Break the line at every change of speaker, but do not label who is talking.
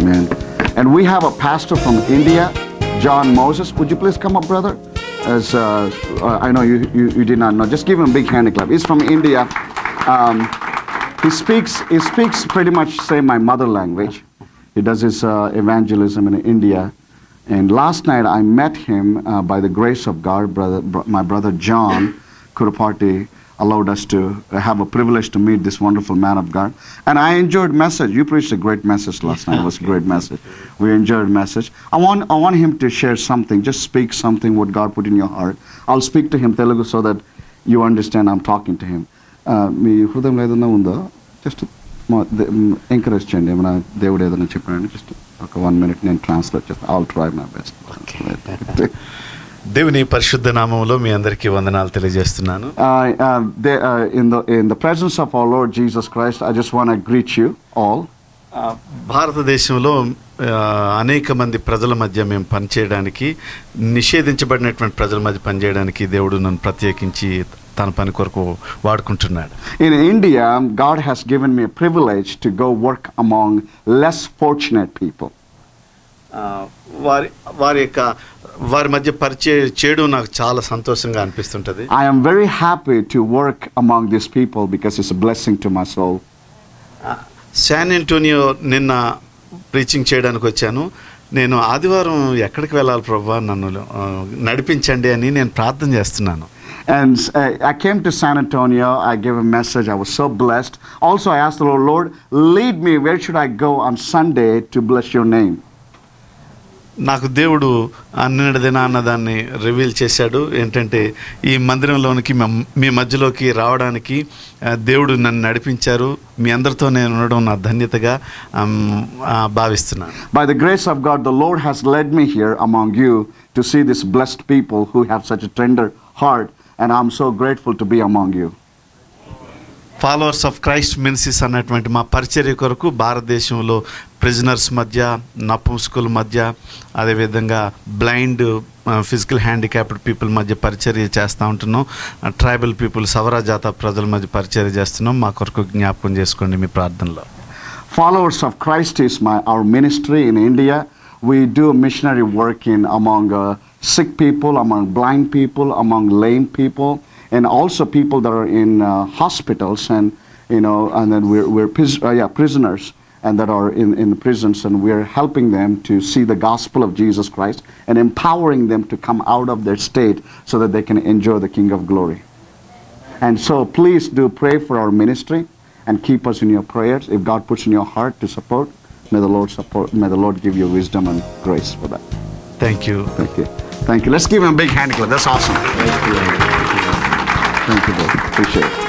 Amen. And we have a pastor from India, John Moses. Would you please come up, brother? As I know you did not know. Just give him a big hand clap. He's from India. He speaks pretty much same my mother language. He does his evangelism in India. And last night I met him by the grace of God. My brother John Kurupati allowed us to have a privilege to meet this wonderful man of God. And I enjoyed message. You preached a great message last night. It was a great message. We enjoyed message. I want him to share something. Just speak something what God put in your heart. I'll speak to him Telugu so that you understand I'm talking to him. మీ హృదయంలో ఏదైనా ఉందో just encourage చేయండి. ఏమైనా దేవుడు ఏదైనా చెప్పాడు just ఒక 1 minute నేను ట్రాన్స్లేట్ చేస్తాను. I'll try my best.
దేవుని పరిశుద్ధ నామములో మీ అందరికీ వందనాలు తెలియజేస్తున్నాను.
In the presence of our Lord Jesus Christ, I just want to greet you all.
భారతదేశంలో అనేక మంది ప్రజల మధ్య మేము పనిచేయడానికి, నిషేధించబడినటువంటి ప్రజల మధ్య పనిచేయడానికి దేవుడు నన్ను ప్రత్యేకించి తన పని కొరకు వాడుకుంటున్నాడు.
In India, God has given me a privilege to go work among less fortunate people.
వారి మధ్య పరిచయం చేయడం నాకు చాలా సంతోషంగా అనిపిస్తుంటది.
I am very happy to work among these people because it's a blessing to my soul.
San Antonio నిన్న preaching చేయడానికి వచ్చాను. నేను ఆదివారం ఎక్కడికి వెళ్ళాలి ప్రభువా, నన్ను నడిపించండి అని నేను ప్రార్థన చేస్తున్నాను.
And I came to San Antonio. I gave a message. I was so blessed. Also, I asked the Lord, Lord, lead me. Where should I go on Sunday to bless your name?
నాకు దేవుడు అన్నటి దినాన్న దాన్ని reveal చేశాడు. ఏంటంటే ఈ మందిరంలోనికి మీ మధ్యలోకి రావడానికి దేవుడు నన్ను నడిపించారు. మీ అందరితో నేను ఉండడం నా ధన్యతగా భావిస్తున్నాను.
By the grace of God, the Lord has led me here among you to see these blessed people who have such a tender heart, and I'm so grateful to be among you.
Followers of Christ ministries అన్నటువంటి మా పరిచర్య కొరకు భారతదేశంలో prisoners మధ్య, నపుంసకుల మధ్య, అదేవిధంగా blind physical handicapped people మధ్య పరిచర్య చేస్తూ ఉంటున్నాం. ట్రైబల్ పీపుల్, సవరా జాత ప్రజల మధ్య పరిచర్య చేస్తున్నాం. మా కొరకు జ్ఞాపకం చేసుకోండి మీ ప్రార్థనలో.
Followers of Christ is our ministry in India. We do missionary work among sick people, among blind people, among lame people, and also people that are in hospitals, and and then we're prisoners and that are in the prisons, and we're helping them to see the gospel of Jesus Christ and empowering them to come out of their state so that they can enjoy the King of Glory. And so please do pray for our ministry and keep us in your prayers. If God puts in your heart to support, may the Lord give you wisdom and grace for that.
Thank you.
Thank you. Let's give him a big hand clap. That's awesome. Thank you, brother. Appreciate it.